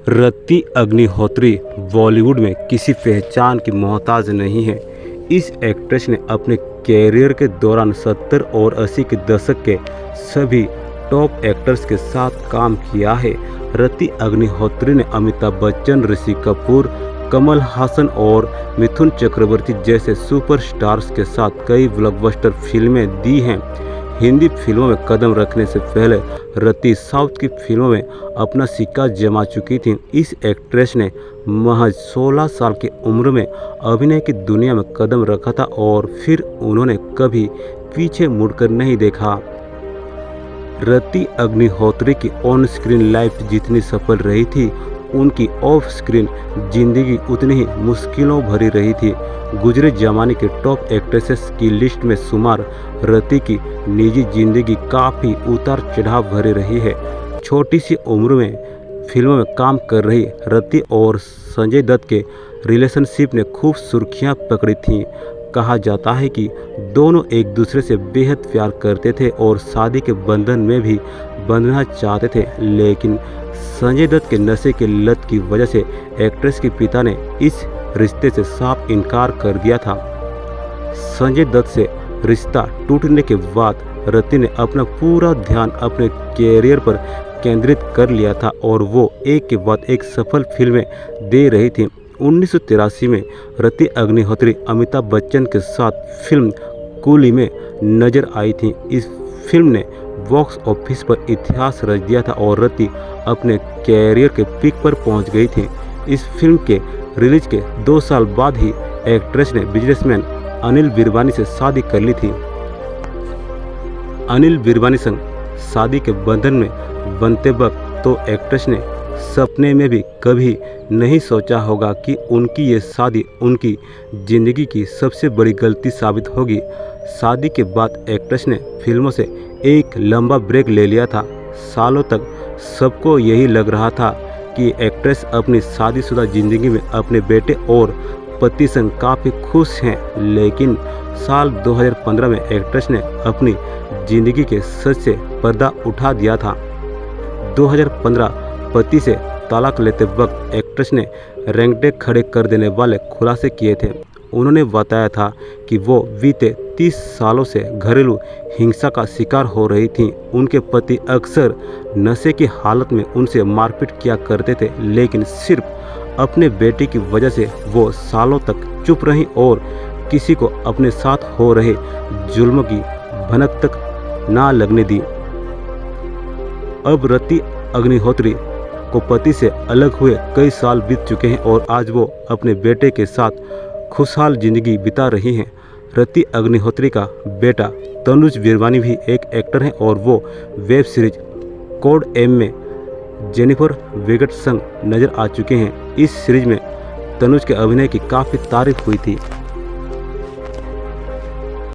रति अग्निहोत्री बॉलीवुड में किसी पहचान की मोहताज नहीं है। इस एक्ट्रेस ने अपने कैरियर के दौरान 70 और 80 के दशक के सभी टॉप एक्टर्स के साथ काम किया है। रति अग्निहोत्री ने अमिताभ बच्चन, ऋषि कपूर, कमल हासन और मिथुन चक्रवर्ती जैसे सुपरस्टार्स के साथ कई ब्लॉकबस्टर फिल्में दी हैं। हिंदी फिल्मों में कदम रखने से पहले रति साउथ की फिल्मों में अपना सिक्का जमा चुकी थी। इस एक्ट्रेस ने महज 16 साल की उम्र में अभिनय की दुनिया में कदम रखा था और फिर उन्होंने कभी पीछे मुड़कर नहीं देखा। रति अग्निहोत्री की ऑन स्क्रीन लाइफ जितनी सफल रही थी, उनकी ऑफ स्क्रीन जिंदगी उतनी ही मुश्किलों भरी रही थी। गुजरे जमाने के टॉप एक्ट्रेसेस की लिस्ट में शुमार रति की निजी जिंदगी काफ़ी उतार चढ़ाव भरी रही है। छोटी सी उम्र में फिल्मों में काम कर रही रति और संजय दत्त के रिलेशनशिप ने खूब सुर्खियां पकड़ी थीं। कहा जाता है कि दोनों एक दूसरे से बेहद प्यार करते थे और शादी के बंधन में भी बंधना चाहते थे, लेकिन संजय दत्त के नशे के लत की वजह से एक्ट्रेस के पिता ने इस रिश्ते से साफ इनकार कर दिया था। संजय दत्त से रिश्ता टूटने के बाद रति ने अपना पूरा ध्यान अपने कैरियर पर केंद्रित कर लिया था और वो एक के बाद एक सफल फिल्में दे रही थी। 1983 में रति अग्निहोत्री अमिताभ बच्चन के साथ फिल्म कूली में नजर आई थी। इस फिल्म ने बॉक्स ऑफिस पर इतिहास रच दिया था और रति अपने कैरियर के पीक पर पहुंच गई थी। इस फिल्म के रिलीज के 2 साल बाद ही एक्ट्रेस ने बिजनेसमैन अनिल बिरवानी से शादी कर ली थी। अनिल बिरवानी संग शादी के बंधन में बनते वक्त तो एक्ट्रेस ने सपने में भी कभी नहीं सोचा होगा कि उनकी ये शादी उनकी ज़िंदगी की सबसे बड़ी गलती साबित होगी। शादी के बाद एक्ट्रेस ने फिल्मों से एक लंबा ब्रेक ले लिया था। सालों तक सबको यही लग रहा था कि एक्ट्रेस अपनी शादीशुदा ज़िंदगी में अपने बेटे और पति संग काफ़ी खुश हैं, लेकिन साल 2015 में एक्ट्रेस ने अपनी ज़िंदगी के सच से पर्दा उठा दिया था। 2015 पति से तलाक लेते वक्त एक्ट्रेस ने रेंगटे खड़े कर देने वाले खुलासे किए थे। उन्होंने बताया था कि वो बीते 30 सालों से घरेलू हिंसा का शिकार हो रही थीं। उनके पति अक्सर नशे की हालत में उनसे मारपीट किया करते थे, लेकिन सिर्फ अपने बेटे की वजह से वो सालों तक चुप रहीं और किसी को अपने साथ हो रहे जुल्म की भनक तक ना लगने दी। अब रति अग्निहोत्री को पति से अलग हुए कई साल बीत चुके हैं और आज वो अपने बेटे के साथ खुशहाल जिंदगी बिता रही हैं। रति अग्निहोत्री का बेटा तनुज बिरवानी भी एक एक्टर हैं और वो वेब सीरीज कोड एम में जेनिफर विगट संग नजर आ चुके हैं। इस सीरीज में तनुज के अभिनय की काफ़ी तारीफ हुई थी।